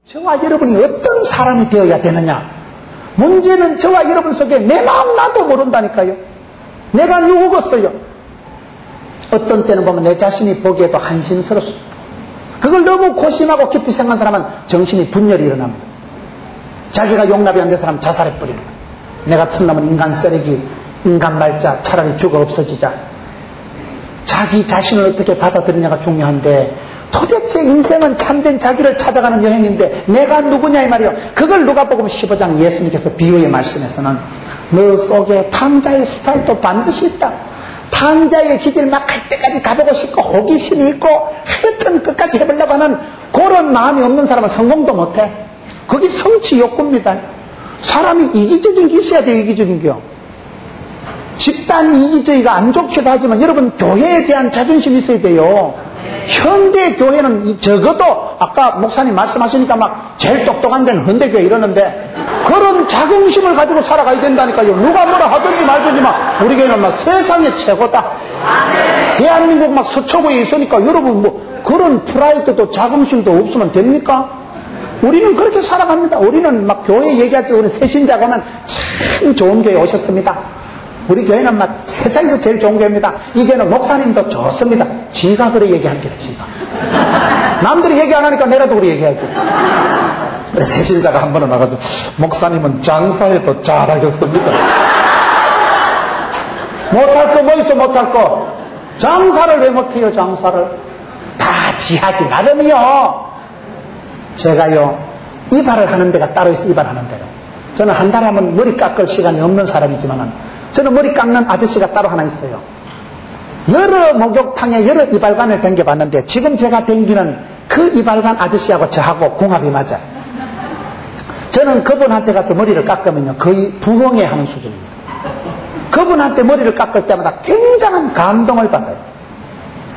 저와 여러분이 어떤 사람이 되어야 되느냐? 문제는 저와 여러분 속에 내 마음 나도 모른다니까요. 내가 누구겠어요? 어떤 때는 보면 내 자신이 보기에도 한심스럽습니다. 그걸 너무 고심하고 깊이 생각한 사람은 정신이 분열이 일어납니다. 자기가 용납이 안 된 사람 자살해버리는 거예요. 내 같은 놈은 인간 쓰레기, 인간 말자, 차라리 죽어 없어지자. 자기 자신을 어떻게 받아들이냐가 중요한데, 도대체 인생은 참된 자기를 찾아가는 여행인데 내가 누구냐 이 말이에요. 그걸 누가복음 15장 예수님께서 비유의 말씀에서는 너 속에 탕자의 스타일도 반드시 있다. 탕자의 기질 막 할 때까지 가보고 싶고 호기심이 있고 하여튼 끝까지 해보려고 하는 그런 마음이 없는 사람은 성공도 못해. 그게 성취 욕구입니다. 사람이 이기적인 게 있어야 돼요. 이기적인 게요. 집단 이기주의가 안 좋기도 하지만 여러분 교회에 대한 자존심이 있어야 돼요. 현대 교회는 적어도 아까 목사님 말씀하시니까 막 제일 똑똑한 데는 현대교회 이러는데 그런 자긍심을 가지고 살아가야 된다니까요. 누가 뭐라 하든지 말든지 막 우리 교회는 막 세상의 최고다. 대한민국 막 서초구에 있으니까 여러분 뭐 그런 프라이드도 자긍심도 없으면 됩니까? 우리는 그렇게 살아갑니다. 우리는 막 교회 얘기할 때 우리 새신자가 오면 참 좋은 교회 오셨습니다. 우리 교회는 막 세상에서 제일 좋은 교회입니다. 이 교회는 목사님도 좋습니다. 지가 그래 얘기할게요. 지가. 남들이 얘기 안 하니까 내라도 그래 얘기하죠. 그래 새신자가 한 번은 와가지고 목사님은 장사해도 잘하겠습니다. 못할 거 뭐 있어 못할 거. 장사를 왜 못해요 장사를. 다 지하기 나름이요. 제가요 이발을 하는 데가 따로 있어. 이발하는 데로. 저는 한 달에 한 번 머리 깎을 시간이 없는 사람이지만은 저는 머리 깎는 아저씨가 따로 하나 있어요. 여러 목욕탕에 여러 이발관을 댕겨봤는데 지금 제가 댕기는 그 이발관 아저씨하고 저하고 궁합이 맞아요. 저는 그분한테 가서 머리를 깎으면요 거의 부흥회하는 수준입니다. 그분한테 머리를 깎을 때마다 굉장한 감동을 받아요.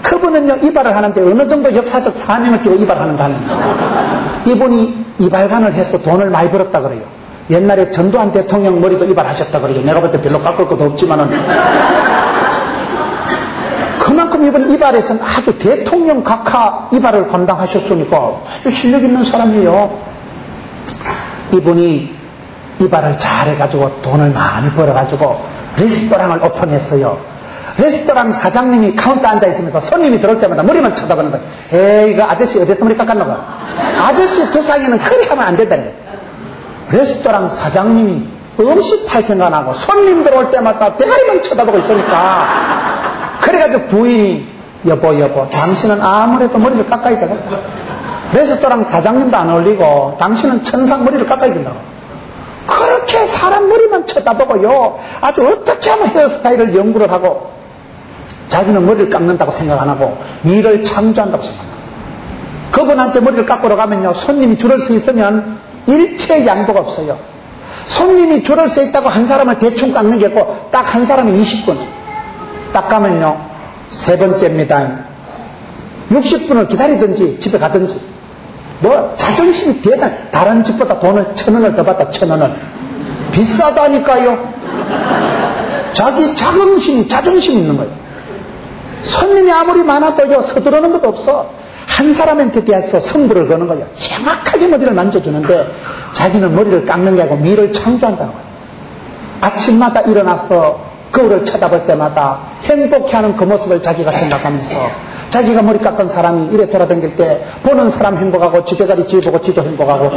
그분은요 이발을 하는데 어느 정도 역사적 사명을 띠고 이발하는가 합니다. 이분이 이발관을 해서 돈을 많이 벌었다 그래요. 옛날에 전두환 대통령 머리도 이발하셨다 그러죠. 내가 볼 때 별로 깎을 것도 없지만은 그만큼 이번 이발에서는 아주 대통령 각하 이발을 감당하셨으니까 아주 실력 있는 사람이에요. 이분이 이발을 잘해가지고 돈을 많이 벌어가지고 레스토랑을 오픈했어요. 레스토랑 사장님이 카운터 앉아있으면서 손님이 들어올 때마다 머리만 쳐다보는 거예요. 에이 이거 아저씨 어디서 머리 깎았노가. 아저씨 두상에는 그리 하면 안 된다는 거예요. 레스토랑 사장님이 음식 팔 생각 안 하고 손님들 올 때마다 대가리만 쳐다보고 있으니까 그래가지고 부인이 여보 당신은 아무래도 머리를 깎아야 되겠다. 레스토랑 사장님도 안 어울리고 당신은 천상 머리를 깎아야 된다고. 그렇게 사람 머리만 쳐다보고요 아주 어떻게 하면 헤어스타일을 연구를 하고 자기는 머리를 깎는다고 생각 안 하고 일을 창조한다고 생각합니다. 그분한테 머리를 깎으러 가면요 손님이 줄을 서 있으면 일체 양보가 없어요. 손님이 줄을 서 있다고 한 사람을 대충 깎는 게 있고 딱 한 사람이 20분 딱 가면요 세 번째입니다. 60분을 기다리든지 집에 가든지 뭐 자존심이 대단. 다른 집보다 돈을 1,000원을 더 받다. 1,000원을 비싸다니까요. 자기 자긍심이 자존심 있는 거예요. 손님이 아무리 많아도요 서두르는 것도 없어. 한 사람한테 대해서 승부를 거는 거예요. 정확하게 머리를 만져주는데 자기는 머리를 깎는 게 아니고 미를 창조한다는 거예요. 아침마다 일어나서 거울을 쳐다볼 때마다 행복해하는 그 모습을 자기가 생각하면서 자기가 머리 깎은 사람이 이래 돌아다닐 때 보는 사람 행복하고 지대가리 지보고 지도 행복하고.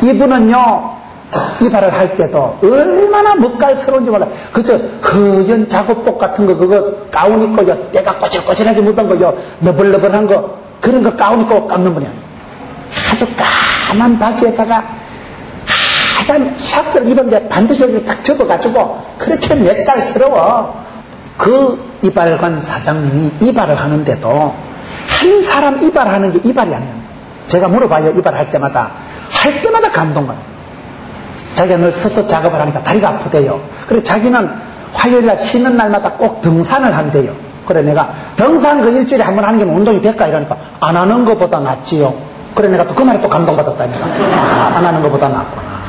이분은요 이발을 할 때도 얼마나 멋깔스러운지 몰라요. 그저 허연 작업복 같은 거 그거 가운 입고요 때가 꼬질꼬질하게 묻은 거요 너블너블한 거 그런 거 가운 입고 깎는 분이야. 아주 까만 바지에다가 하얀 샷을 입은데 반드시 여기를 딱 접어가지고 그렇게 멋깔스러워. 그 이발관 사장님이 이발을 하는데도 한 사람 이발하는 게 이발이 아니에요. 제가 물어봐요. 이발할 때마다 감동받아요. 자기가 늘 서서 작업을 하니까 다리가 아프대요. 그래 자기는 화요일날 쉬는 날마다 꼭 등산을 한대요. 그래 내가 등산 그 일주일에 한 번 하는 게 운동이 될까 이러니까 안 하는 것보다 낫지요. 그래 내가 또 그 말에 또 감동받았다니까. 안 하는 것보다 낫구나.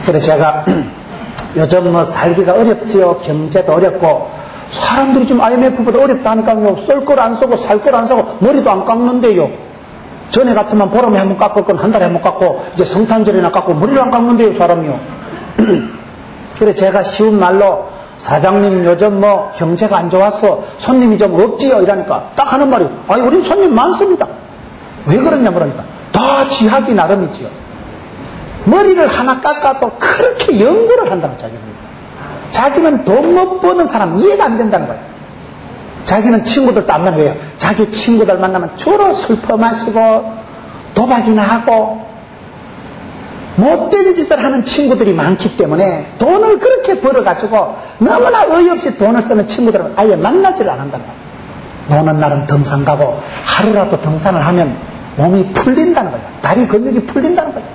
그래 제가 요즘 뭐 살기가 어렵지요. 경제도 어렵고 사람들이 좀 IMF보다 어렵다 하니까요. 쓸 걸 안 쓰고 살 걸 안 사고 머리도 안 깎는데요. 전에 같으면 보름에 한 번 깎을 건 한 달에 한 번 깎고, 이제 성탄절이나 깎고, 머리를 안 깎는데요, 사람이요. 그래, 제가 쉬운 말로, 사장님 요즘 뭐 경제가 안 좋아서 손님이 좀 없지요? 이러니까 딱 하는 말이, 아니, 우린 손님 많습니다. 왜 그러냐, 그러니까. 다 지하기 나름이지요. 머리를 하나 깎아도 그렇게 연구를 한다는 자기는. 자기는 돈 못 버는 사람 이해가 안 된다는 거예요. 자기는 친구들도 안 만나요. 자기 친구들 만나면 주로 술 퍼마시고 도박이나 하고 못된 짓을 하는 친구들이 많기 때문에 돈을 그렇게 벌어가지고 너무나 어이없이 돈을 쓰는 친구들은 아예 만나지를 않는다는 거예요. 노는 날은 등산 가고 하루라도 등산을 하면 몸이 풀린다는 거예요. 다리 근육이 풀린다는 거예요.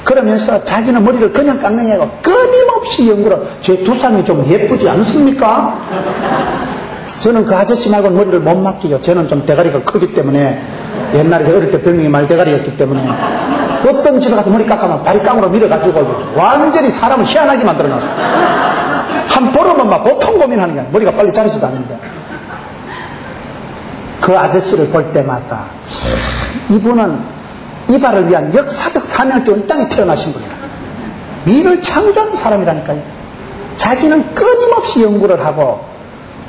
그러면서 자기는 머리를 그냥 깎는 게 아니고 끊임없이 연구를, 제 두상이 좀 예쁘지 않습니까? 저는 그 아저씨 말고 머리를 못 맡기요. 저는 좀 대가리가 크기 때문에, 옛날에 어릴 때 별명이 말대가리였기 때문에 어떤 집에 가서 머리 깎아면 바리깡으로 밀어가지고 완전히 사람을 희한하게 만들어놨어요. 한 보름은 막 보통 고민하는 게 아니라 머리가 빨리 자르지도 않는데, 그 아저씨를 볼 때마다 이분은 이발을 위한 역사적 사명을 띄운 이 땅에 태어나신 분이라. 미를 창조한 사람이라니까요. 자기는 끊임없이 연구를 하고,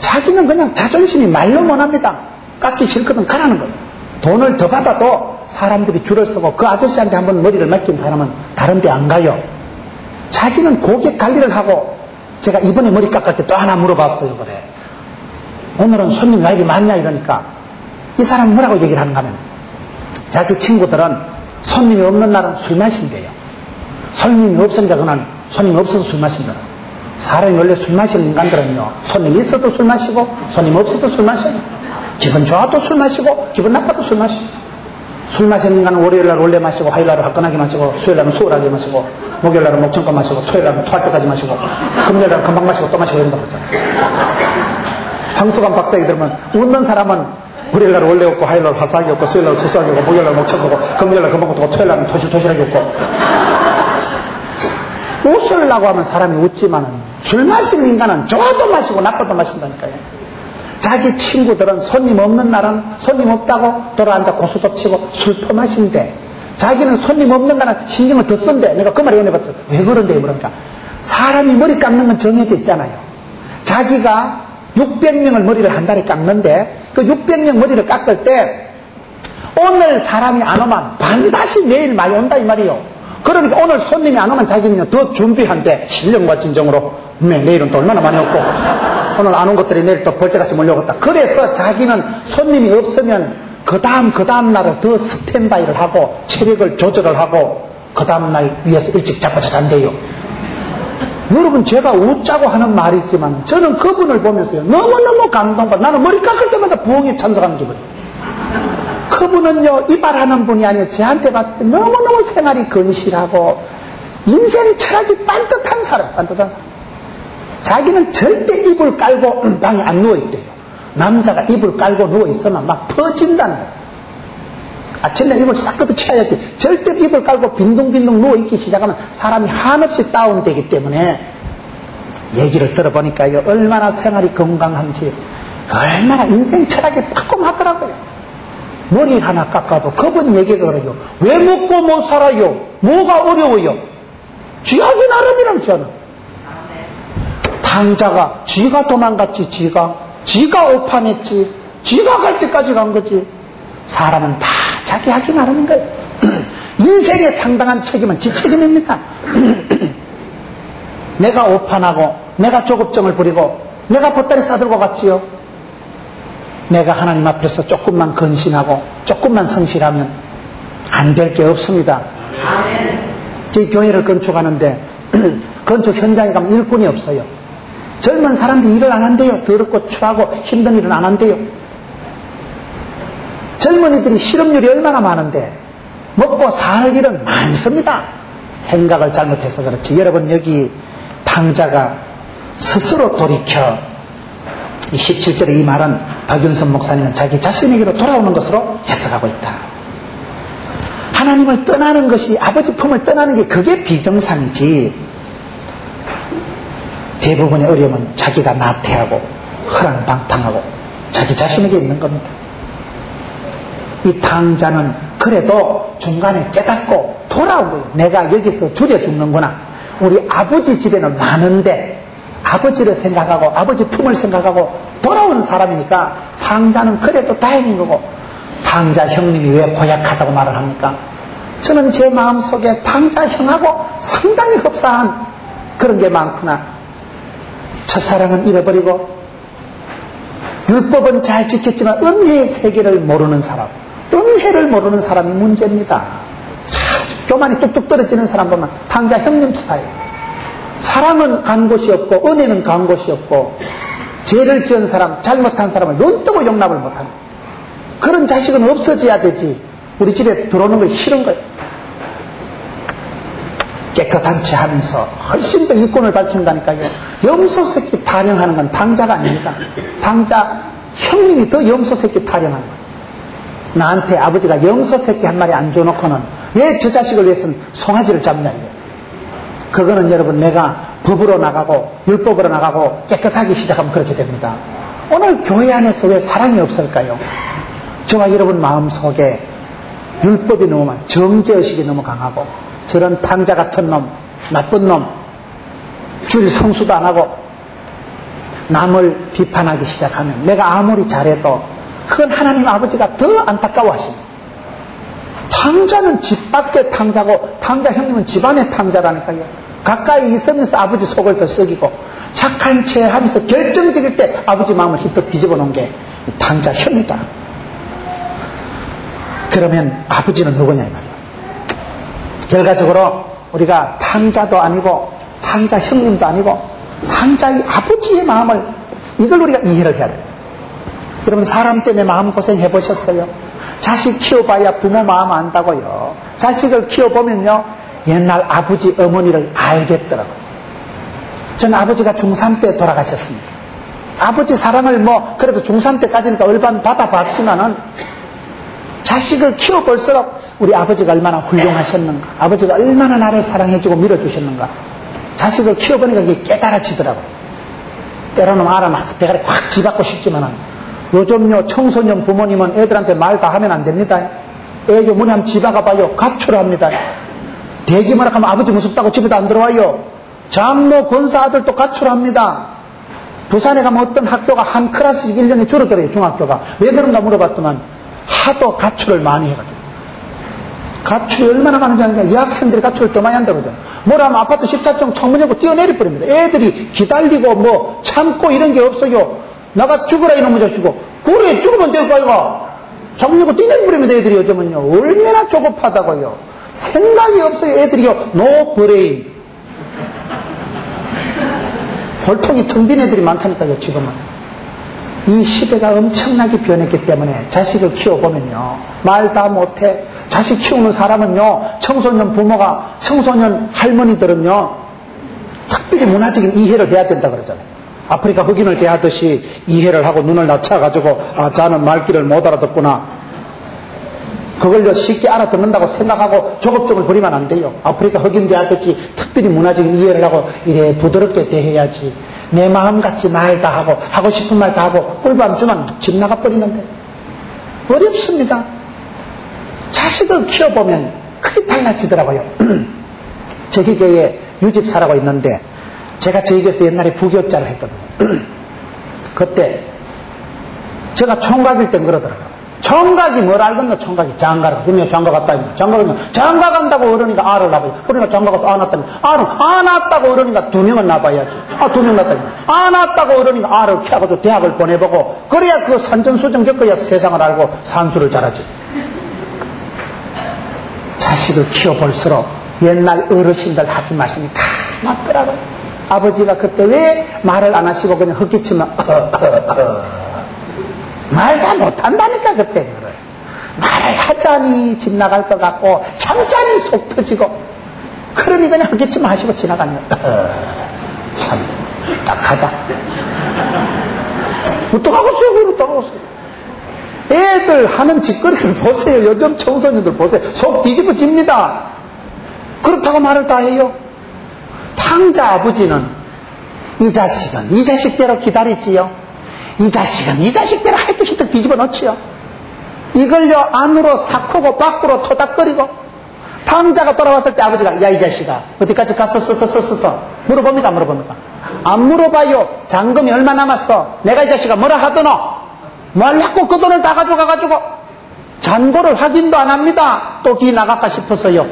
자기는 그냥 자존심이 말로 못합니다. 깎기 싫거든 가라는 거예요. 돈을 더 받아도 사람들이 줄을 서고, 그 아저씨한테 한번 머리를 맡긴 사람은 다른 데 안 가요. 자기는 고객 관리를 하고, 제가 이번에 머리 깎을 때 또 하나 물어봤어요. 그래, 오늘은 손님 왜 이리 많냐 이러니까 이 사람이 뭐라고 얘기를 하는가 하면, 자기 친구들은 손님이 없는 날은 술 마신대요. 손님이 없으니까 그날 손님이 없어서 술 마신다. 사람이 원래 술 마시는 인간들은요, 손님이 있어도 술 마시고 손님 없어도 술 마셔요. 기분 좋아도 술 마시고 기분 나빠도 술 마시고. 술 마시는 인간은 월요일날 원래 마시고, 화요일날은 화끈하게 마시고, 수요일날은 수월하게 마시고, 목요일날은 목청껏 마시고, 토요일날은 토할 때까지 마시고, 금요일날은 금방 마시고 또 마시고 이런다고 그러잖아요. 황수관 박사에게 들으면 웃는 사람은 월요일날 원래 없고, 화요일날 화사하게 없고, 수요일날 수수하게 없고, 목요일날 목청거고, 금요일날 금방 없고, 토요일날은 토실토실하게 없고. 웃으려고 하면 사람이 웃지만은 술 마시는 인간은 좋아도 마시고 나빠도 마신다니까요. 자기 친구들은 손님 없는 날은 손님 없다고 돌아앉아 고수도 치고 술 퍼마신대, 자기는 손님 없는 날은 신경을 더 쓴대. 내가 그 말을 연해봤어요. 왜 그런데 그러니까 사람이 머리 깎는 건 정해져 있잖아요. 자기가 600명을 머리를 한 달에 깎는데, 그 600명 머리를 깎을 때 오늘 사람이 안 오면 반드시 내일 많이 온다 이 말이요. 그러니까 오늘 손님이 안 오면 자기는 더 준비한대. 신령과 진정으로 내일은 또 얼마나 많이 없고, 오늘 안 온 것들이 내일 또 벌떼같이 몰려오겠다. 그래서 자기는 손님이 없으면 그 다음 날을 더 스탠바이를 하고 체력을 조절을 하고 그 다음 날 위해서 일찍 잡고 자잔대요. 여러분, 제가 웃자고 하는 말이 있지만 저는 그분을 보면서요, 너무너무 감동받아. 나는 머리 깎을 때마다 부엉이에 참석하는 기분이에요. 그분은요, 이발하는 분이 아니에요. 저한테 봤을 때 너무너무 생활이 건실하고 인생 철학이 반듯한 사람, 반듯한 사람. 자기는 절대 이불 깔고 방에 안 누워있대요. 남자가 이불 깔고 누워있으면 막 퍼진다는 거예요. 아침에 이불 싹 걷어채야지. 절대 이불 깔고 빈둥빈둥 누워있기 시작하면 사람이 한없이 다운되기 때문에, 얘기를 들어보니까요, 얼마나 생활이 건강한지, 얼마나 인생 철학이 빠꼼하더라고요. 머리 하나 깎아도 그분 얘기가 그래요. 왜 먹고 못 살아요? 뭐가 어려워요? 쥐하기 나름이란 저는. 당자가 쥐가 도망갔지. 지가 오판했지. 지가 갈 때까지 간 거지. 사람은 다 자기 하기 나름인 거예요. 인생의 상당한 책임은 지 책임입니다. 내가 오판하고 내가 조급증을 부리고 내가 보따리 싸들고 갔지요. 내가 하나님 앞에서 조금만 근신하고 조금만 성실하면 안 될 게 없습니다. 이 교회를 건축하는데 건축 현장에 가면 일꾼이 없어요. 젊은 사람들이 일을 안 한대요. 더럽고 추하고 힘든 일은 안 한대요. 젊은이들이 실업률이 얼마나 많은데 먹고 살 일은 많습니다. 생각을 잘못해서 그렇지. 여러분, 여기 당자가 스스로 돌이켜, 17절의 이 말은 박윤선 목사님은 자기 자신에게로 돌아오는 것으로 해석하고 있다. 하나님을 떠나는 것이, 아버지 품을 떠나는 게 그게 비정상이지, 대부분의 어려움은 자기가 나태하고 허랑방탕하고 자기 자신에게 있는 겁니다. 이 당자는 그래도 중간에 깨닫고 돌아온 거예요. 내가 여기서 줄여 죽는구나. 우리 아버지 집에는 많은데 아버지를 생각하고 아버지 품을 생각하고 돌아온 사람이니까 탕자는 그래도 다행인 거고, 탕자 형님이 왜 고약하다고 말을 합니까? 저는 제 마음속에 탕자 형하고 상당히 흡사한 그런 게 많구나. 첫사랑은 잃어버리고 율법은 잘 지켰지만 은혜의 세계를 모르는 사람, 은혜를 모르는 사람이 문제입니다. 아주 교만이 뚝뚝 떨어지는 사람 보면 탕자 형님 스타일. 사랑은 간 곳이 없고 은혜는 간 곳이 없고, 죄를 지은 사람, 잘못한 사람을 눈뜨고 용납을 못한다. 그런 자식은 없어져야 되지. 우리 집에 들어오는 걸 싫은 거예요. 깨끗한 채 하면서 훨씬 더 이권을 밝힌다니까요. 염소 새끼 타령하는 건 당자가 아닙니다. 당자 형님이 더 염소 새끼 타령하는 거예요. 나한테 아버지가 염소 새끼 한 마리 안 줘놓고는 왜 저 자식을 위해서는 송아지를 잡냐 이거예요. 그거는 여러분, 내가 법으로 나가고 율법으로 나가고 깨끗하게 시작하면 그렇게 됩니다. 오늘 교회 안에서 왜 사랑이 없을까요? 저와 여러분 마음속에 율법이 너무 많아요. 정죄의식이 너무 강하고, 저런 탕자 같은 놈, 나쁜 놈, 주일 성수도 안 하고 남을 비판하기 시작하면 내가 아무리 잘해도 그건 하나님 아버지가 더 안타까워하십니다. 탕자는 집 밖의 탕자고 탕자 형님은 집안의 탕자라니까요. 가까이 있으면서 아버지 속을 더 썩이고 착한 채 하면서 결정적일 때 아버지 마음을 휘떡 뒤집어 놓은 게 탕자 형이다. 그러면 아버지는 누구냐 이 말이에요. 결과적으로 우리가 탕자도 아니고 탕자 형님도 아니고 탕자의 아버지의 마음을, 이걸 우리가 이해를 해야 돼요. 여러분, 사람 때문에 마음고생 해보셨어요? 자식 키워봐야 부모 마음 안다고요. 자식을 키워보면요, 옛날 아버지 어머니를 알겠더라고요. 저는 아버지가 중3 때 돌아가셨습니다. 아버지 사랑을 그래도 중3 때까지니까 얼반 받아봤지만은 자식을 키워볼수록 우리 아버지가 얼마나 훌륭하셨는가, 아버지가 얼마나 나를 사랑해주고 밀어주셨는가, 자식을 키워보니까 이게 깨달아지더라고요. 때로는 알아놔서 대가리 확 집받고 싶지만은, 요즘요 청소년 부모님은 애들한테 말 다 하면 안 됩니다. 애교 뭐냐면 집아가봐요. 가출합니다. 대기만 하면 아버지 무섭다고 집에도 안 들어와요. 장모 권사 아들도 가출합니다. 부산에 가면 어떤 학교가 한 클래스씩 1년에 줄어들어요. 중학교가. 왜 그런가 물어봤더만 하도 가출을 많이 해가지고. 가출이 얼마나 많은지 아니까 이 학생들이 가출을 더 많이 한다고 그러죠. 뭐라면 아파트 14층 창문 열고 뛰어내려 버립니다. 애들이 기다리고 참고 이런 게 없어요. 나가 죽으라 이놈의 자식고. 그래 죽으면 될 거 아이가. 창문 열고 뛰어내려 버립니다. 애들이 요즘은요. 얼마나 조급하다고요. 생각이 없어요. 애들이요. 노 브레인. 골통이 텅 빈 애들이 많다니까요. 지금은. 이 시대가 엄청나게 변했기 때문에 자식을 키워보면요, 말 다 못해. 자식 키우는 사람은요, 청소년 부모가, 청소년 할머니들은요, 특별히 문화적인 이해를 해야 된다 그러잖아요. 아프리카 흑인을 대하듯이 이해를 하고 눈을 낮춰가지고, 아, 자는 말귀를 못 알아듣구나. 그걸요 쉽게 알아듣는다고 생각하고 조급증을 부리면 안 돼요. 아프리카 흑인 대하듯이 특별히 문화적인 이해를 하고 이래 부드럽게 대해야지. 내 마음같이 말 다 하고 하고 싶은 말 다 하고 꿀밤 주면 집 나가버리는데 어렵습니다. 자식을 키워보면 크게 달라지더라고요. 저희 교회에 유집사라고 있는데 제가 저희 교회에서 옛날에 부교육자를 했거든요. 그때 제가 총각일 땐 그러더라고요. 총각이 뭘 알겠노? 총각이 장가라고. 분명히 장가 갔다 입니다. 장가 간다고 어른이가 알을 낳아요. 그러니까 장가 가서 안 낳았다니. 알을 안 낳았다고 어른이가 2명은 낳아야지. 2명 낳았다니. 안 낳았다고 어른이가 알을 키워가지고 대학을 보내보고, 그래야 그 산전수정 겪어야 세상을 알고 산수를 잘하지. 자식을 키워볼수록 옛날 어르신들 하신 말씀이 다 맞더라고요. 아버지가 그때 왜 말을 안 하시고 그냥 헛기치면 말 다 못한다니까. 그때 그래. 말을 하자니 집 나갈 것 같고 참자니 속 터지고, 그러니 그냥 헛기치만 하시고 지나가면 참 딱하다. 어떡하겠어요? 그걸 어떡하겠어요? 애들 하는 짓거리를 보세요. 요즘 청소년들 보세요. 속 뒤집어집니다. 그렇다고 말을 다 해요. 탕자 아버지는 이 자식은 이 자식대로 기다리지요. 이 자식은 이 자식대로 하여튼 히뜩 뒤집어 놓지요. 이걸요 안으로 삭히고 밖으로 토닥거리고 탕자가 돌아왔을 때 아버지가 야 이 자식아 어디까지 갔어 물어봅니까? 안 물어봐요. 잔금이 얼마 남았어? 내가 이 자식아 뭐라 하더노? 말라고 그 돈을 다 가져가가지고 잔고를 확인도 안 합니다. 또 기 나갈까 싶어서요.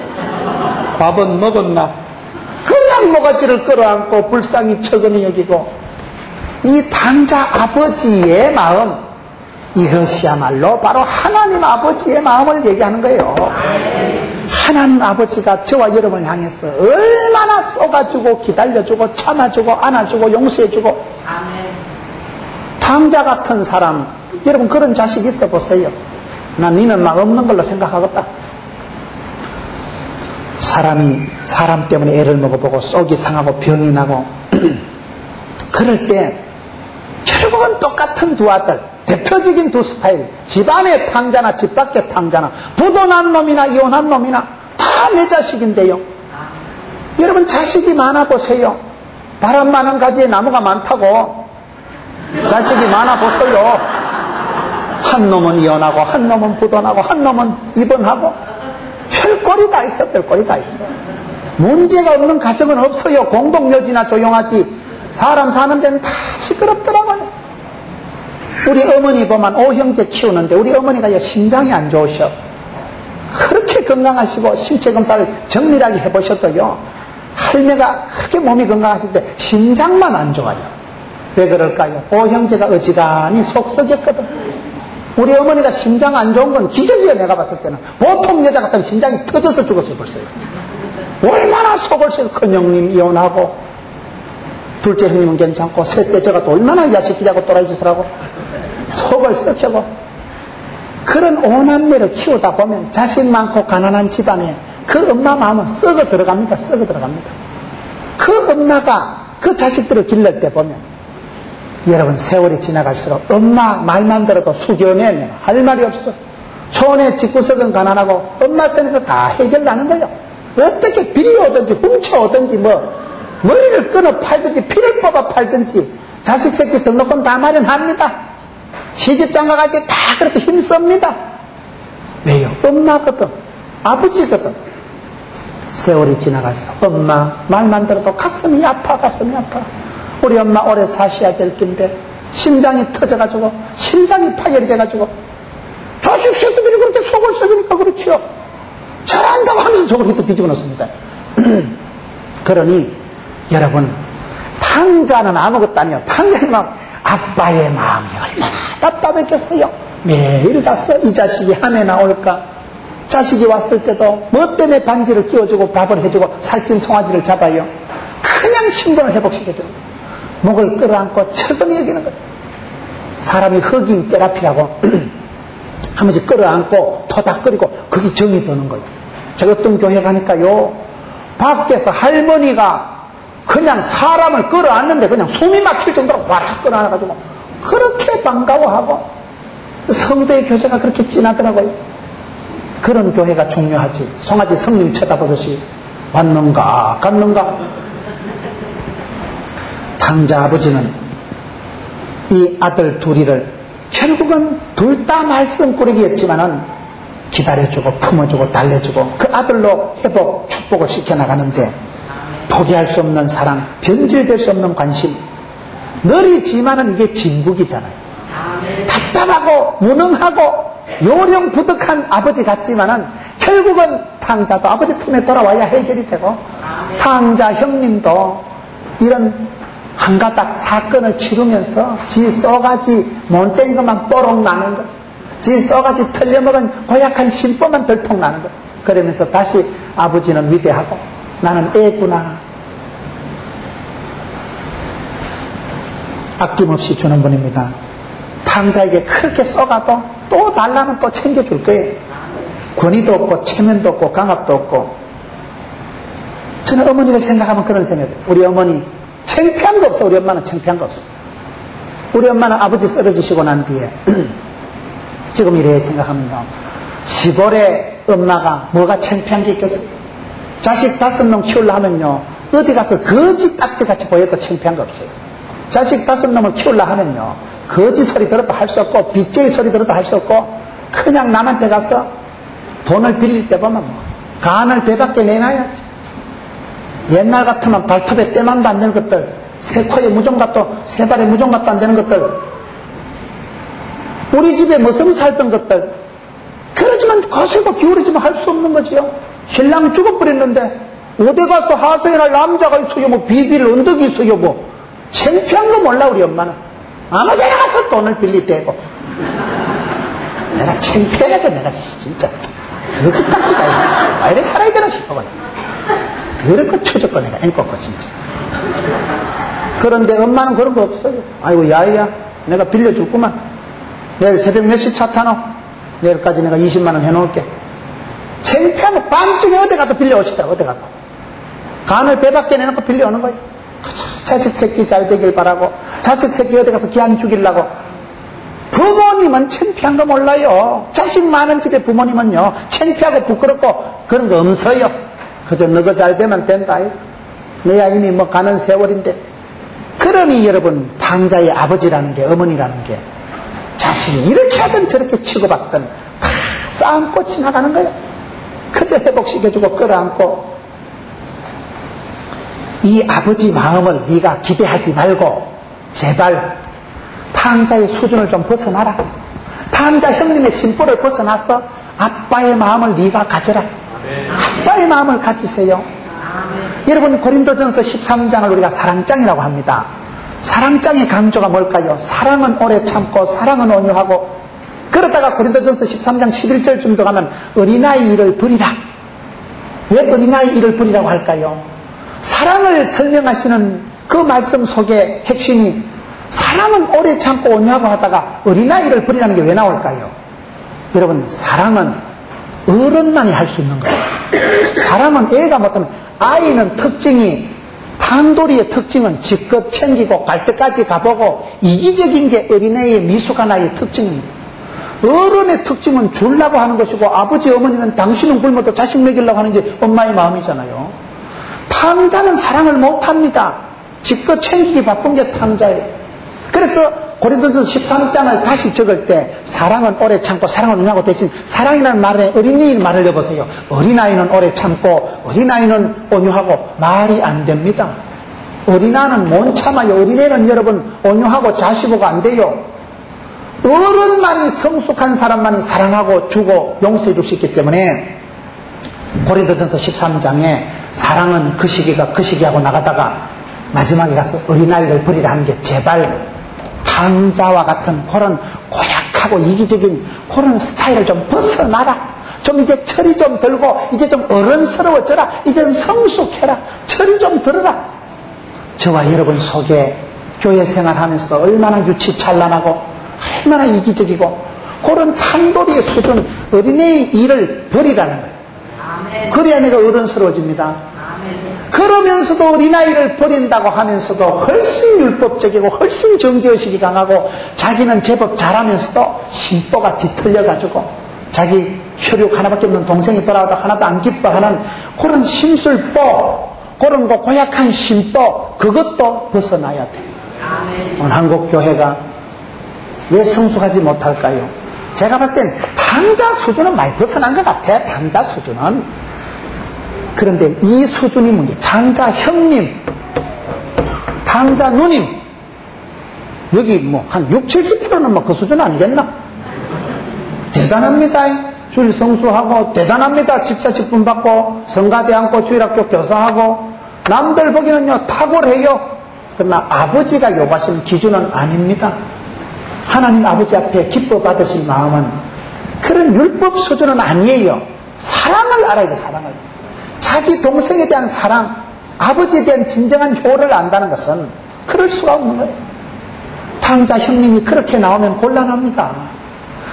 밥은 먹었나? 그냥 모가지를 끌어안고 불쌍히 처근히 여기고 이 탕자 아버지의 마음 이것이야말로 바로 하나님 아버지의 마음을 얘기하는 거예요. 하나님 아버지가 저와 여러분을 향해서 얼마나 쏘가주고 기다려주고 참아주고 안아주고 용서해주고 탕자 같은 사람 여러분 그런 자식 있어 보세요. 난 니는 막 없는 걸로 생각하겠다. 사람 때문에 애를 먹어보고 속이 상하고 병이 나고 그럴 때 결국은 똑같은 두 아들 대표적인 두 스타일 집안의 탕자나 집 밖의 탕자나 부도난 놈이나 이혼한 놈이나 다 내 자식인데요. 여러분 자식이 많아 보세요. 바람 많은 가지에 나무가 많다고 자식이 많아 보세요. 한 놈은 이혼하고 한 놈은 부도나고 한 놈은 입원하고 별꼴이 다 있어. 별꼴이 다 있어. 문제가 없는 가정은 없어요. 공동묘지나 조용하지 사람 사는 데는 다 시끄럽더라고요. 우리 어머니 보면 오형제 키우는데 우리 어머니가 심장이 안 좋으셔. 그렇게 건강하시고 신체 검사를 정밀하게 해보셔도요 할매가 그렇게 몸이 건강하실 때 심장만 안 좋아요. 왜 그럴까요? 오형제가 어지간히 속 썩였거든. 우리 어머니가 심장 안 좋은 건 기적이에요. 내가 봤을 때는 보통 여자 같으면 심장이 터져서 죽었어요. 벌써요. 얼마나 속을 썩여. 큰형님 이혼하고 둘째 형님은 괜찮고 셋째 제가 또 얼마나 야식기자고 또라이 짓을 하고 속을 썩히고 그런 오남매를 키우다 보면 자식 많고 가난한 집안에 그 엄마 마음은 썩어 들어갑니다. 썩어 들어갑니다. 그 엄마가 그 자식들을 길를 때 보면 여러분 세월이 지나갈수록 엄마 말만 들어도 수견에 할 말이 없어. 촌에 집구석은 가난하고 엄마 선에서 다 해결나는 거예요. 어떻게 빌려오든지 훔쳐오든지 머리를 끊어 팔든지 피를 뽑아 팔든지 자식 새끼 등록금 다 마련합니다. 시집장가 갈 때 다 그렇게 힘씁니다. 왜요? 엄마거든. 아버지거든. 세월이 지나갈수록 엄마 말만 들어도 가슴이 아파. 우리 엄마 오래 사셔야 될 낀데 심장이 터져가지고 심장이 파열이 돼가지고 자식 새끼들이 그렇게 속을 썩으니까 그렇지요. 잘한다고 하면서 속을 휘떡 뒤집어 놓습니다. 그러니 여러분 탕자는 아무것도 아니에요. 탕자는 막 아빠의 마음이 얼마나 답답했겠어요. 매일 가서 이 자식이 함에 나올까. 자식이 왔을 때도 뭐 때문에 반지를 끼워주고 밥을 해주고 살찐 송아지를 잡아요. 그냥 신분을 회복시켜줘요. 목을 끌어안고 철분히 여기는 거예요. 사람이 허깅 테라피라고 한 번씩 끌어안고 토닥거리고 그게 정이 드는 거예요. 저 어떤 교회 가니까요 밖에서 할머니가 그냥 사람을 끌어안는데 그냥 숨이 막힐 정도로 화락 끌어안아가지고 그렇게 반가워하고 성도의 교제가 그렇게 진하더라고요. 그런 교회가 중요하지. 송아지 성님 쳐다보듯이 왔는가 갔는가. 탕자 아버지는 이 아들 둘이를 결국은 둘 다 말썽꾸러기였지만은 기다려주고 품어주고 달래주고 그 아들로 회복 축복을 시켜나가는데 포기할 수 없는 사랑, 변질될 수 없는 관심. 너리지만은 이게 진국이잖아요. 답답하고 무능하고 요령부득한 아버지 같지만은 결국은 탕자도 아버지 품에 돌아와야 해결이 되고 탕자 형님도 이런 한 가닥 사건을 치르면서 지 쏘가지 몬땡이 것만 뽀록 나는 거, 지 쏘가지 털려먹은 고약한 심보만 덜통 나는 거. 그러면서 다시 아버지는 위대하고 나는 애구나. 아낌없이 주는 분입니다. 탕자에게 그렇게 쏘가도 또 달라면 또 챙겨줄 거예요. 권위도 없고 체면도 없고 강압도 없고. 저는 어머니를 생각하면 그런 생각이 들어요. 우리 어머니 창피한 거 없어. 우리 엄마는 창피한 거 없어. 우리 엄마는 아버지 쓰러지시고 난 뒤에 지금 이래 생각합니다. 시골에 엄마가 뭐가 창피한 게 있겠어요? 자식 5명 키우려 하면요 어디 가서 거지 딱지같이 보여도 창피한 거 없어요. 자식 5놈을 키우려 하면요 거지 소리 들어도 할 수 없고 빚쟁이 소리 들어도 할 수 없고 그냥 남한테 가서 돈을 빌릴 때 보면 뭐 간을 배밖에 내놔야지. 옛날 같으면 발톱에 때만도 안 되는 것들, 새 코에 무좀같도 새 발에 무좀같도 안 되는 것들, 우리 집에 머슴 살던 것들, 그러지만 거슬고 기울이지만 할 수 없는 거지요. 신랑 죽어버렸는데 어디 가서 하소연할 남자가 있어요, 뭐 비빌 언덕이 있어요, 뭐 창피한 거 몰라. 우리 엄마는 아무 데나 가서 돈을 빌리대고, 내가 창피해가지고 내가 진짜 거짓답지가 왜 이래 살아야 되나 싶어가지고 그렇게 추적고 내가 앵꼬고 진짜. 그런데 엄마는 그런 거 없어요. 아이고 야야, 내가 빌려줄구만. 내일 새벽 몇 시 차 타노? 내일까지 내가 20만 원 해놓을게. 창피하고 밤중에 어디 가도 빌려오시더라. 어디 가도 간을 배밖에 내놓고 빌려오는 거예요. 자식 새끼 잘 되길 바라고, 자식 새끼 어디 가서 기한 죽이려고. 부모님은 창피한 거 몰라요. 자식 많은 집에 부모님은요, 창피하고 부끄럽고 그런 거 없어요. 그저 너가 잘 되면 된다. 내야 이미 뭐 가는 세월인데. 그러니 여러분, 당자의 아버지라는 게, 어머니라는 게 자식이 이렇게 하든 저렇게 치고받든 다 쌓안고 지나가는 거예요. 그저 회복시켜주고 끌어안고. 이 아버지 마음을 네가 기대하지 말고 제발 탕자의 수준을 좀 벗어나라. 탕자 형님의 심보를 벗어나서 아빠의 마음을 네가 가져라. 아빠의 마음을 가지세요. 여러분, 고린도전서 13장을 우리가 사랑장이라고 합니다. 사랑장의 강조가 뭘까요? 사랑은 오래 참고 사랑은 온유하고. 그러다가 고린도전서 13장 11절쯤 더 가면 어린아이 일을 버리라. 왜 어린아이 일을 버리라고 할까요? 사랑을 설명하시는 그 말씀 속에 핵심이 사랑은 오래 참고 온유하고 하다가 어린아이를 버리라는 게 왜 나올까요? 여러분, 사랑은 어른만이 할 수 있는 거예요. 사랑은 애가 못하면, 아이는 특징이, 탄돌이의 특징은 지껏 챙기고 갈 때까지 가보고 이기적인 게 어린애의 미숙한 아이의 특징입니다. 어른의 특징은 주려고 하는 것이고, 아버지 어머니는 당신은 굶어도 자식 먹이려고 하는 게 엄마의 마음이잖아요. 탕자는 사랑을 못합니다. 지껏 챙기기 바쁜 게 탕자예요. 그래서 고린도전서 13장을 다시 적을 때 사랑은 오래 참고 사랑은 온유하고, 대신 사랑이라는 말에 어린이의 말을 넣어보세요. 어린아이는 오래 참고 어린아이는 온유하고, 말이 안 됩니다. 어린아이는 못 참아요. 어린애는 여러분 온유하고 자시고가 안 돼요. 어른만이, 성숙한 사람만이 사랑하고 주고 용서해 줄 수 있기 때문에 고린도전서 13장에 사랑은 그 시기가 그 시기하고 나가다가 마지막에 가서 어린아이를 버리라 하는 게, 제발 탕자와 같은 그런 고약하고 이기적인 그런 스타일을 좀 벗어나라. 좀 이제 철이 좀 들고 이제 좀 어른스러워져라. 이제 좀 성숙해라. 철이 좀 들어라. 저와 여러분 속에 교회 생활하면서도 얼마나 유치찬란하고 얼마나 이기적이고 그런 탕돌이의 수준, 어린애의 일을 버리라는 거예요. 그래야 내가 어른스러워집니다. 그러면서도 어린아이를 버린다고 하면서도 훨씬 율법적이고 훨씬 정죄의식이 강하고, 자기는 제법 잘하면서도 심보가 뒤틀려가지고 자기 혈육 하나밖에 없는 동생이 돌아와도 하나도 안 기뻐하는 그런 심술보, 그런 거 고약한 심보, 그것도 벗어나야 돼. 오늘 한국 교회가 왜 성숙하지 못할까요? 제가 볼 땐 탕자 수준은 많이 벗어난 것 같아요. 탕자 수준은. 그런데 이 수준이 뭔지, 탕자 형님, 탕자 누님, 여기 뭐 한 60, 70%는 뭐 그 수준 아니겠나? 대단합니다. 주일 성수하고, 대단합니다. 집사 직분 받고, 성가대 앉고, 주일학교 교사하고, 남들 보기는요 탁월해요. 그러나 아버지가 요구하시는 기준은 아닙니다. 하나님 아버지 앞에 기뻐 받으신 마음은 그런 율법 수준은 아니에요. 사랑을 알아야 돼. 사랑을. 자기 동생에 대한 사랑, 아버지에 대한 진정한 효를 안다는 것은 그럴 수가 없는 거예요. 탕자 형님이 그렇게 나오면 곤란합니다.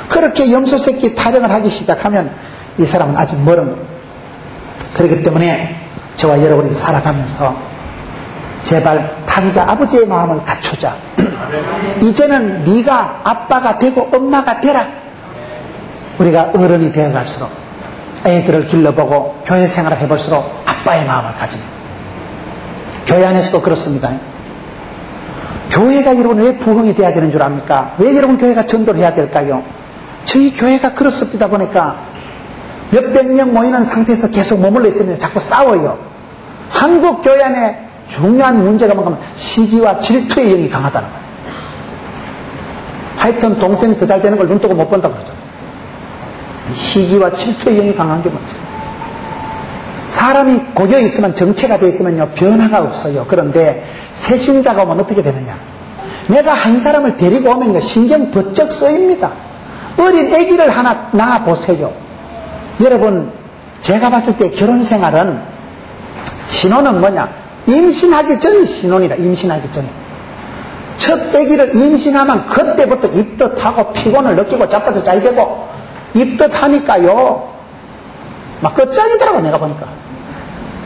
그렇게 염소새끼 타령을 하기 시작하면 이 사람은 아직 멀은 거예요. 그렇기 때문에 저와 여러분이 살아가면서 제발 탕자 아버지의 마음을 갖추자. 이제는 네가 아빠가 되고 엄마가 되라. 우리가 어른이 되어갈수록, 애들을 길러보고 교회 생활을 해볼수록 아빠의 마음을 가집니다. 교회 안에서도 그렇습니다. 교회가 여러분 왜 부흥이 돼야 되는 줄 압니까? 왜 여러분 교회가 전도를 해야 될까요? 저희 교회가 그렇습니다 보니까 몇백 명 모이는 상태에서 계속 머물러 있으면 자꾸 싸워요. 한국 교회 안에 중요한 문제가 뭔가 하면 시기와 질투의 영이 강하다는 거예요. 하여튼 동생이 더 잘 되는 걸 눈뜨고 못 본다고 그러죠. 시기와 질투의 영이 강한 게 뭐죠? 사람이 고여 있으면, 정체가 되어 있으면요 변화가 없어요. 그런데 새신자가 오면 어떻게 되느냐, 내가 한 사람을 데리고 오면요 신경 번쩍 쓰입니다. 어린 아기를 하나 낳아보세요. 여러분, 제가 봤을 때 결혼생활은 신혼은 뭐냐, 임신하기 전이 신혼이라. 임신하기 전에 첫 아기를 임신하면 그때부터 입덧하고 피곤을 느끼고 자빠져 잘 되고 입덧하니까요 막 끝장이더라고. 내가 보니까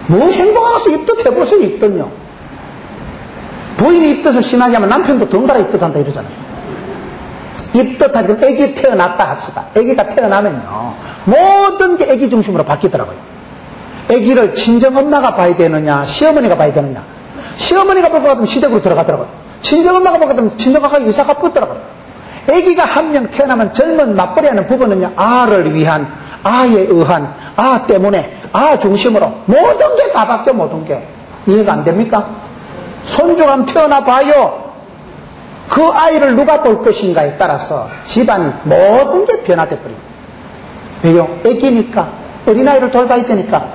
뭐 행복하면서 입덧해보세요. 입덧요, 부인이 입덧을 심하게 하면 남편도 덩달아 입덧한다 이러잖아요. 입덧하지. 그럼 아기 태어났다 합시다. 아기가 태어나면요 모든 게 아기 중심으로 바뀌더라고요. 아기를 친정엄마가 봐야 되느냐 시어머니가 봐야 되느냐, 시어머니가 볼 것 같으면 시댁으로 들어가더라고요. 친정엄마가 볼 것 같으면 친정가가 이사가 붙더라고요. 아기가 한 명 태어나면 젊은 맞벌이하는 부부는요 아를 위한, 아에 의한, 아 때문에, 아 중심으로 모든 게 다 바뀌어. 모든 게 이해가 안 됩니까? 손주가 한번 태어나 봐요. 그 아이를 누가 볼 것인가에 따라서 집안이 모든 게 변화돼 버려요. 왜요? 아기니까, 어린아이를 돌봐야 되니까.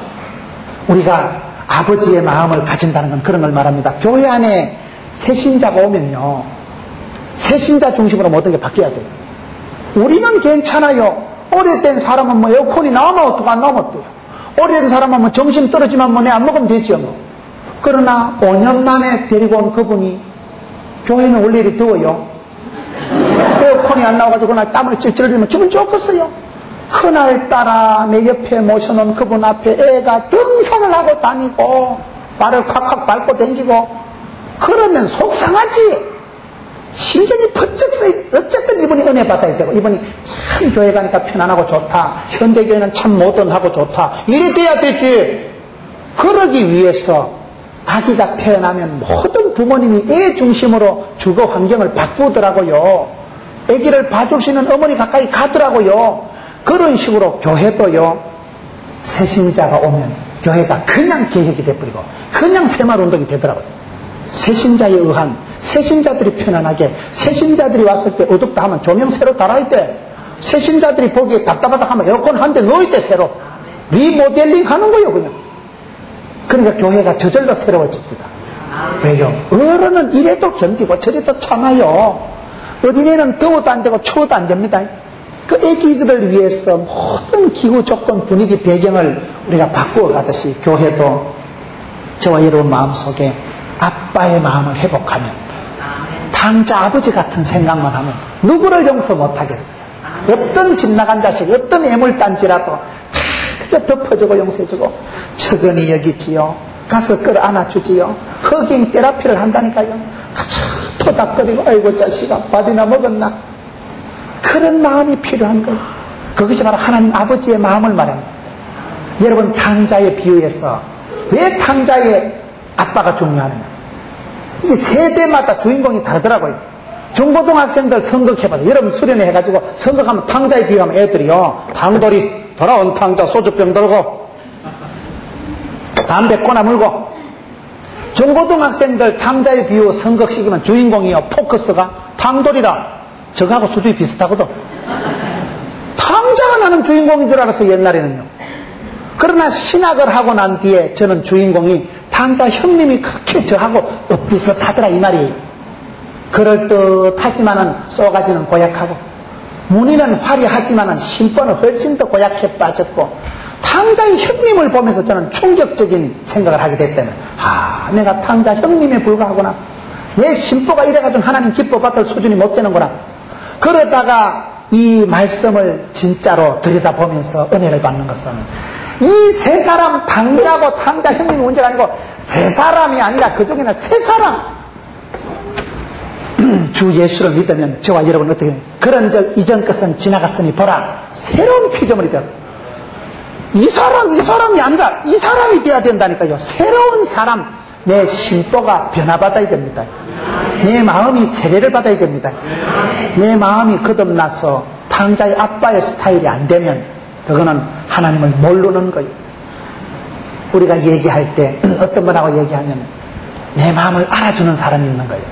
우리가 아버지의 마음을 가진다는 건 그런 걸 말합니다. 교회 안에 새신자가 오면요 새신자 중심으로 모든 게 바뀌어야 돼요. 우리는 괜찮아요. 오래된 사람은 뭐 에어컨이 나오면 어떡, 안 나오면 어때요? 오래된 사람은 뭐 정신 떨어지면 뭐 내 안 먹으면 되지요 뭐. 그러나 5년 만에 데리고 온 그분이, 교회는 원래 이리 더워요. 에어컨이 안 나와가지고 그날 땀을 찔찔 흘리면 기분 좋겠어요. 그날따라 내 옆에 모셔놓은 그분 앞에 애가 등산을 하고 다니고 발을 콱콱 밟고 다니고 그러면 속상하지. 신경이 번쩍 쓰이. 어쨌든 이분이 은혜 받아야 되고, 이분이 참 교회 가니까 편안하고 좋다, 현대교회는 참 모던하고 좋다, 이래 돼야 되지. 그러기 위해서 아기가 태어나면 모든 부모님이 애 중심으로 주거 환경을 바꾸더라고요. 아기를 봐줄 수 있는 어머니 가까이 가더라고요. 그런 식으로 교회도요 새신자가 오면 교회가 그냥 계획이 돼버리고 그냥 새마을운동이 되더라고요. 새신자에 의한, 새신자들이 편안하게, 새신자들이 왔을 때 어둡다 하면 조명 새로 달아야 돼. 새신자들이 보기에 답답하다 하면 에어컨 한 대 넣어야 돼. 새로 리모델링 하는 거예요 그냥. 그러니까 교회가 저절로 새로워집니다. 왜요? 어른은 이래도 견디고 저래도 참아요. 어린애는 더워도 안 되고 추워도 안 됩니다. 그 애기들을 위해서 모든 기후 조건, 분위기, 배경을 우리가 바꾸어 가듯이 교회도 저와 여러분 마음속에 아빠의 마음을 회복하면, 당자 아버지 같은 생각만 하면 누구를 용서 못하겠어요. 어떤 집 나간 자식, 어떤 애물단지라도 다 그저 덮어주고 용서해주고, 처근히 여기지요, 가서 끌어안아주지요, 허깅 테라피를 한다니까요. 그저 토닥거리고 아이고 자식아 밥이나 먹었나, 그런 마음이 필요한 거예요. 그것이 바로 하나님 아버지의 마음을 말합니다. 여러분, 탕자의 비유에서 왜 탕자의 아빠가 중요하느냐, 이게 세대마다 주인공이 다르더라고요. 중고등학생들 선거해봐서, 여러분 수련회 해가지고 선거하면 탕자의 비유하면 애들이요, 당돌이 돌아온 탕자 소주병 들고 담배 꼬나 물고, 중고등학생들 탕자의 비유 선거시키면 주인공이요 포커스가 당돌이라, 저거하고 수준이 비슷하거든. 탕자가 나는 주인공인 줄 알았어요 옛날에는요. 그러나 신학을 하고 난 뒤에 저는 주인공이 탕자 형님이 그렇게 저하고 비슷하더라 이 말이에요. 그럴듯하지만은 쏘가지는 고약하고, 무늬는 화려하지만은 심보는 훨씬 더 고약해 빠졌고, 탕자의 형님을 보면서 저는 충격적인 생각을 하게 됐다면, 내가 탕자 형님에 불과하구나, 내 심보가 이래가지고 하나님 기뻐 받을 수준이 못 되는구나. 그러다가 이 말씀을 진짜로 들여다보면서 은혜를 받는 것은, 이 세 사람, 당대하고 탕자 형님이 문제가 아니고 세 사람이 아니라 그 중에는 세 사람, 주 예수를 믿으면 저와 여러분 어떻게, 그런 적 이전 것은 지나갔으니 보라 새로운 피조물이 되었다. 이 사람이 아니라 이 사람이 돼야 된다니까요. 새로운 사람, 내 심보가 변화받아야 됩니다. 내 마음이 세례를 받아야 됩니다. 내 마음이 거듭나서 탕자의 아빠의 스타일이 안 되면 그거는 하나님을 모르는 거예요. 우리가 얘기할 때 어떤 분하고 얘기하면 내 마음을 알아주는 사람이 있는 거예요.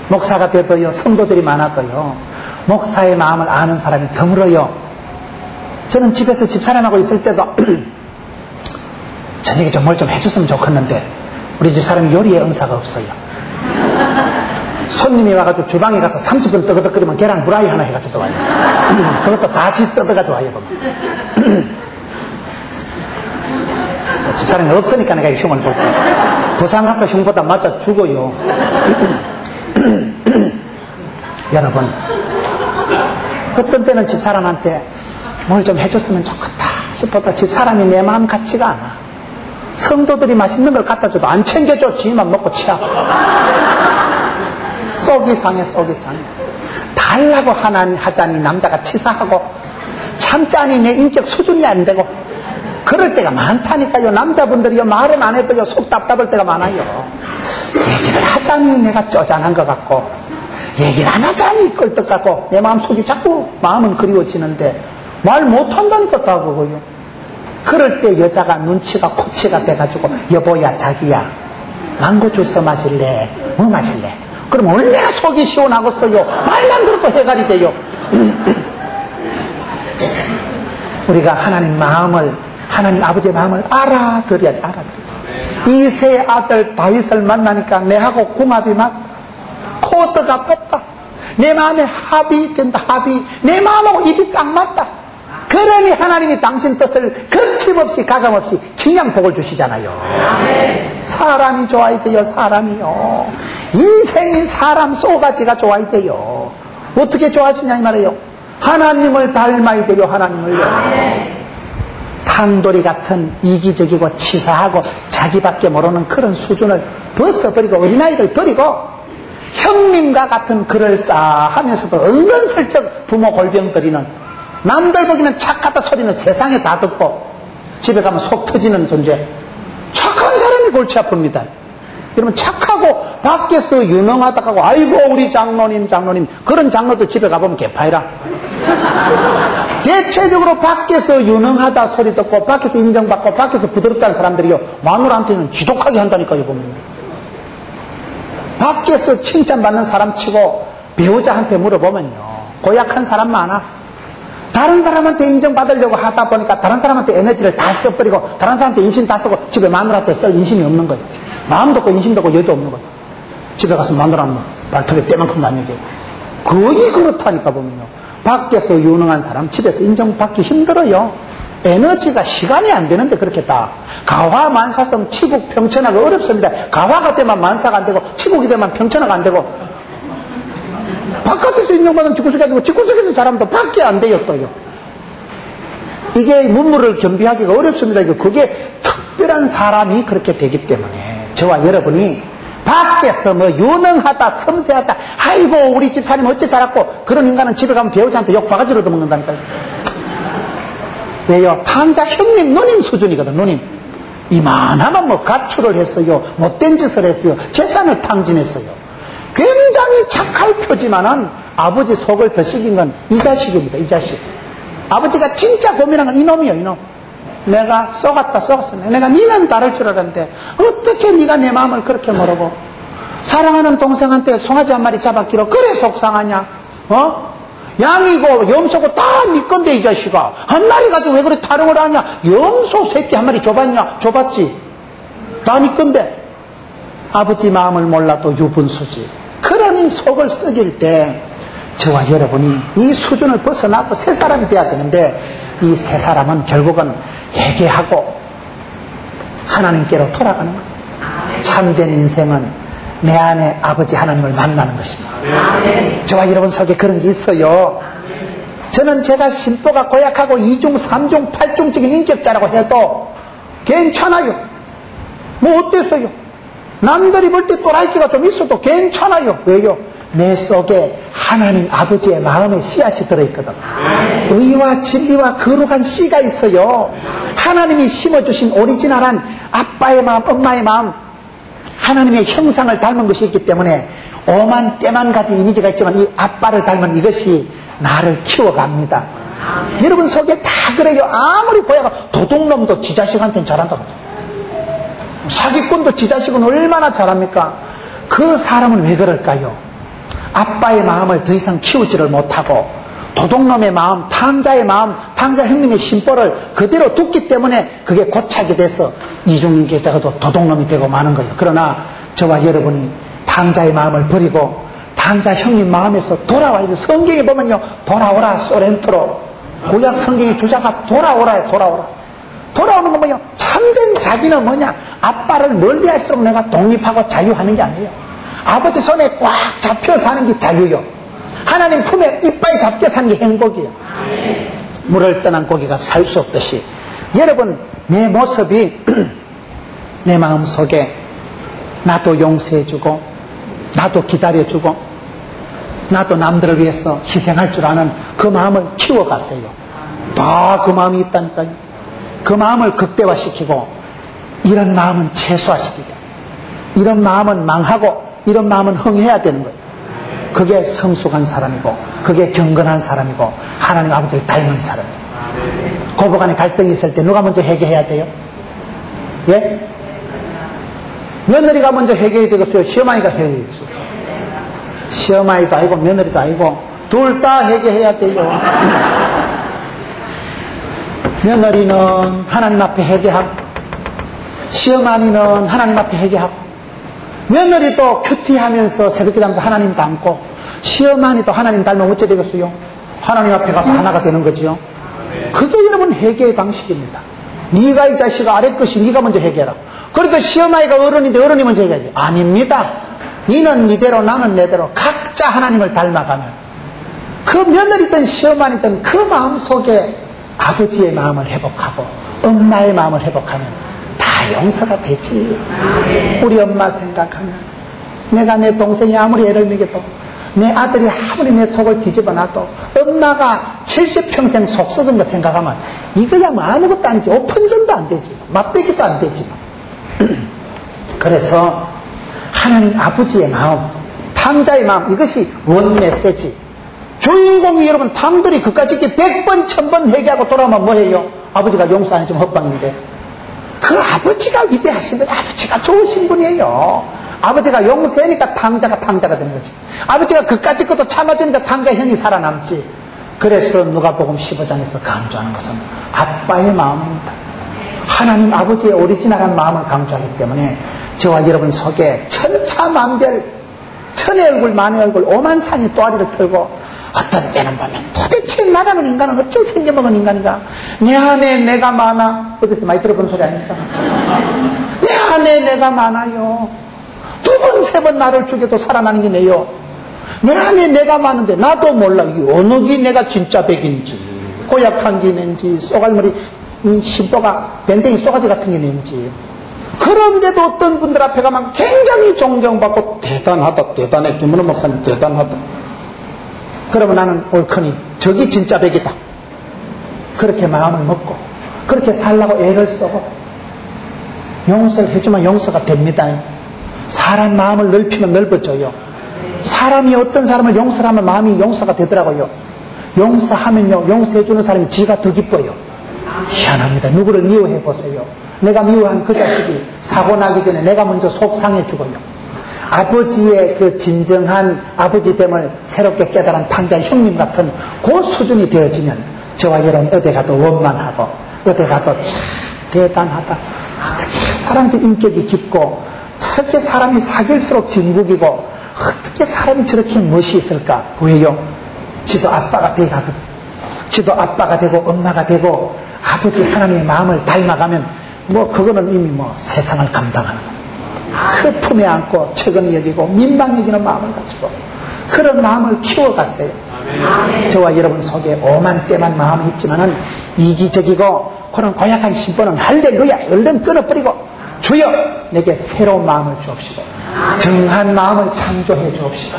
목사가 돼도요, 성도들이 많아도요, 목사의 마음을 아는 사람이 드물어요. 저는 집에서 집사람하고 있을 때도 저녁에 좀 뭘 좀 해줬으면 좋겠는데 우리 집사람이 요리에 은사가 없어요. 손님이 와가지고 주방에 가서 30분 뜨거덕거리면 계란 후라이 하나 해가지고 와요. 그것도 다시 뜯어가지고 와요. 집사람이 없으니까 내가 흉을 보지. 부산 가서 흉보다 맞아 죽어요. 여러분, 어떤 때는 집사람한테 뭘 좀 해줬으면 좋겠다 싶어도 집사람이 내 마음 같지가 않아. 성도들이 맛있는 걸 갖다 줘도 안 챙겨줘. 지만 먹고 치아. 속이 상해, 속이 상해. 달라고 하자니 남자가 치사하고 참자니 내 인격 수준이 안 되고 그럴 때가 많다니까요. 남자분들이요, 말은 안 해도요, 속 답답할 때가 많아요. 얘기를 하자니 내가 쪼잔한 것 같고 얘기를 안 하자니 껄떡 같고 내 마음속이 자꾸 마음은 그리워지는데 말 못한다니까 다 그거요. 그럴 때 여자가 눈치가 코치가 돼가지고 여보야 자기야 망고 주스 마실래? 뭐 마실래? 그럼 얼마나 속이 시원하겠어요. 말만 들어도 해갈이 돼요. 우리가 하나님 아버지의 마음을 알아들여야 돼. 이세 아들 다윗을 만나니까 내하고 궁합이 맞다. 코드가 뻗다. 내 마음에 합이 된다. 내 마음하고 입이 딱 맞다. 그러니 하나님이 당신 뜻을 거침없이 가감없이 그냥 복을 주시잖아요. 사람이 좋아야 돼요. 사람이요. 인생이 사람 쏘가지가 좋아야 돼요. 어떻게 좋아지냐 이 말이에요. 하나님을 닮아야 돼요. 하나님을요. 탕돌이 같은 이기적이고 치사하고 자기밖에 모르는 그런 수준을 벗어버리고 어린아이를 버리고 형님과 같은 그럴싸하면서도 은근슬쩍 부모 골병 들이는 남들 보기는 착하다 소리는 세상에 다 듣고 집에 가면 속 터지는 존재. 착한 사람이 골치 아픕니다. 여러분 착하고 밖에서 유능하다 하고 아이고 우리 장로님 그런 장로들 집에 가보면 개파이라. 대체적으로 밖에서 유능하다 소리 듣고 밖에서 인정받고 밖에서 부드럽다는 사람들이요 마누라한테는 지독하게 한다니까요. 보면 밖에서 칭찬받는 사람 치고 배우자한테 물어보면요 고약한 사람 많아. 다른 사람한테 인정받으려고 하다 보니까 다른 사람한테 에너지를 다 써버리고 다른 사람한테 인심 다 쓰고 집에 마누라한테 쓸 인심이 없는 거예요. 마음도 없고 인심도 없고 여도 없는 거예요. 집에 가서 마누라는 발톱에 때만큼 안 얘기해요. 거의 그렇다니까 보면요. 밖에서 유능한 사람 집에서 인정받기 힘들어요. 에너지가 시간이 안 되는데 그렇게 다 가화 만사성 치국 평천하가 어렵습니다. 가화가 되면 만사가 안 되고 치국이 되면 평천하가 안 되고 바깥에서 인정받으면 집구석이 안 되고 집구석에서 사람도 밖에 안 돼요 또요. 이게 문물을 겸비하기가 어렵습니다. 그게 특별한 사람이 그렇게 되기 때문에 저와 여러분이 밖에서 뭐 유능하다 섬세하다 아이고 우리 집사님 어째 잘했고 그런 인간은 집에 가면 배우자한테 욕 바가지로도 먹는다니까요. 왜요? 탕자 형님 누님 수준이거든. 누님 이만하면 뭐 가출을 했어요, 못된 짓을 했어요, 재산을 탕진했어요. 굉장히 착할 표지만은 아버지 속을 더 썩인 건 이 자식입니다. 이 자식. 아버지가 진짜 고민한 건 이놈이요. 이놈. 내가 쏘갔어. 내가 니는 다를 줄 알았는데 어떻게 네가 내 마음을 그렇게 모르고 사랑하는 동생한테 송아지 한 마리 잡았기로 그래 속상하냐? 양이고 염소고 다 네 건데 이 자식아 한 마리 가지고 왜 그래 타령을 하냐? 염소 새끼 한 마리 줘봤냐? 줘봤지. 다 네 건데. 아버지 마음을 몰라도 유분수지. 그러니 속을 썩일 때 저와 여러분이 이 수준을 벗어나고 새 사람이 돼야 되는데 이 새 사람은 결국은 회개하고 하나님께로 돌아가는 거예요. 참된 인생은 내 안에 아버지 하나님을 만나는 것입니다. 저와 여러분 속에 그런 게 있어요. 저는 제가 심보가 고약하고 2중, 3중, 8중적인 인격자라고 해도 괜찮아요. 뭐 어땠어요? 남들이 볼 때 또라이끼가 좀 있어도 괜찮아요. 왜요? 내 속에 하나님 아버지의 마음의 씨앗이 들어있거든. 의와 진리와 거룩한 씨가 있어요. 하나님이 심어주신 오리지널한 아빠의 마음, 엄마의 마음, 하나님의 형상을 닮은 것이 있기 때문에 오만 때만 가지 이미지가 있지만 이 아빠를 닮은 이것이 나를 키워갑니다. 여러분 속에 다 그래요. 아무리 고야가 도둑놈도 지 자식한테는 잘한다고. 사기꾼도 지 자식은 얼마나 잘합니까? 그 사람은 왜 그럴까요? 아빠의 마음을 더 이상 키우지를 못하고 도둑놈의 마음, 탕자의 마음, 탕자 형님의 심보를 그대로 뒀기 때문에 그게 고착이 돼서 이중인 계좌가도 도둑놈이 되고 마는 거예요. 그러나 저와 여러분이 탕자의 마음을 버리고 탕자 형님 마음에서 돌아와야 돼. 성경에 보면요, 돌아오라 소렌토로, 구약 성경의 주자가 돌아오라요. 돌아오는 건 뭐예요? 참된 자기는 뭐냐? 아빠를 멀리할수록 내가 독립하고 자유하는 게 아니에요. 아버지 손에 꽉 잡혀 사는 게 자유요. 하나님 품에 이빨 잡혀 사는 게 행복이에요. 물을 떠난 고기가 살 수 없듯이 여러분, 내 모습이 내 마음 속에 나도 용서해주고 나도 기다려주고 나도 남들을 위해서 희생할 줄 아는 그 마음을 키워가세요. 다 그 마음이 있다니까요. 그 마음을 극대화시키고 이런 마음은 최소화시키고 이런 마음은 망하고 이런 마음은 흥해야 되는 거예요. 그게 성숙한 사람이고 그게 경건한 사람이고 하나님 아버지를 닮은 사람이에요. 고부간에 갈등이 있을 때 누가 먼저 해결해야 돼요? 예? 며느리가 먼저 해결이 되겠어요? 시어머니가 해결이 되겠어요? 시어머니도 아니고 며느리도 아니고 둘 다 해결해야 돼요. 며느리는 하나님 앞에 회개하고 시어머니는 하나님 앞에 회개하고 며느리도 큐티하면서 새벽기도하면서 하나님 닮고 시어머니도 하나님 닮으면 어째 되겠어요? 하나님 앞에 가서 하나가 되는 거죠. 그게 여러분 회개의 방식입니다. 네가 이 자식아 아래 것이 네가 먼저 회개하라. 그래도 시어머니가 어른인데 어른이 먼저 회개하지. 아닙니다. 니는 니대로 나는 내대로 각자 하나님을 닮아가면 그 며느리든 시어머니든 그 마음 속에 아버지의 마음을 회복하고 엄마의 마음을 회복하면 다 용서가 되지. 우리 엄마 생각하면 내가 내 동생이 아무리 애를 먹여도 내 아들이 아무리 내 속을 뒤집어 놔도 엄마가 70평생 속 썩은 거 생각하면 이거야 뭐 아무것도 아니지. 5편전도 안 되지. 맛배기도 안 되지. 그래서 하나님 아버지의 마음, 탕자의 마음, 이것이 원 메시지. 주인공이 여러분 탕들이 그까짓 게 100번 1000번 회개하고 돌아오면 뭐해요? 아버지가 용서 안 해주면 헛방인데. 그 아버지가 위대하신 분이 아버지가 좋으신 분이에요. 아버지가 용서하니까 탕자가 되는 거지. 아버지가 그까짓 것도 참아주니까 탕자 형이 살아남지. 그래서 누가복음 15장에서 강조하는 것은 아빠의 마음입니다. 하나님 아버지의 오리지널한 마음을 강조하기 때문에 저와 여러분 속에 천차만별, 천의 얼굴 만의 얼굴 오만 산이 또아리를 털고 어떤 때는 보면 도대체 나라는 인간은 어째 생겨먹은 인간인가? 내 안에 내가 많아. 어디서 많이 들어본 소리 아닙니까? 내 안에 내가 많아요. 2번 3번 나를 죽여도 살아나는 게 내요. 내 안에 내가 많은데 나도 몰라. 이게 어느 게 내가 진짜 백인지 고약한 게 낸지 쏘갈머리 심보가 밴댕이 쏘가지 같은 게 낸지. 그런데도 어떤 분들 앞에 가면 굉장히 존경받고 대단하다, 대단해. 김문호 목사님 대단하다. 그러면 나는 옳거니 저기 진짜 백이다. 그렇게 마음을 먹고 그렇게 살라고 애를 쓰고 용서를 해주면 용서가 됩니다. 사람 마음을 넓히면 넓어져요. 사람이 어떤 사람을 용서를 하면 마음이 용서가 되더라고요. 용서하면요, 용서해주는 사람이 지가 더 기뻐요. 희한합니다. 누구를 미워해 보세요. 내가 미워한 그 자식이 사고 나기 전에 내가 먼저 속상해 죽어요. 아버지의 그 진정한 아버지됨을 새롭게 깨달은 탕자 형님 같은 그 수준이 되어지면 저와 여러분 어디 가도 원만하고 어디 가도 참 대단하다. 어떻게 사람의 인격이 깊고 저렇게 사람이 사귈수록 진국이고 어떻게 사람이 저렇게 멋이 있을까? 왜요? 지도 아빠가 돼가거든. 지도 아빠가 되고 엄마가 되고 아버지 하나님의 마음을 닮아가면 뭐 그거는 이미 뭐 세상을 감당하는 거예요. 그 품에 안고 책은 여기고 민망 여기는 마음을 가지고 그런 마음을 키워갔어요. 아멘. 저와 여러분 속에 오만 때만 마음이 있지만은 이기적이고 그런 고약한 심보는 할렐루야 얼른 끊어버리고 주여 내게 새로운 마음을 주옵시고 정한 마음을 창조해 주옵시고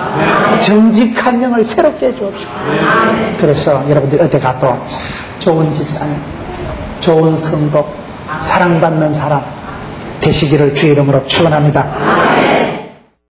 정직한 영을 새롭게 해주옵시고. 그래서 여러분들 어디 가도 좋은 집사님, 좋은 성도, 사랑받는 사람 되시기를 주의 이름으로 축원합니다.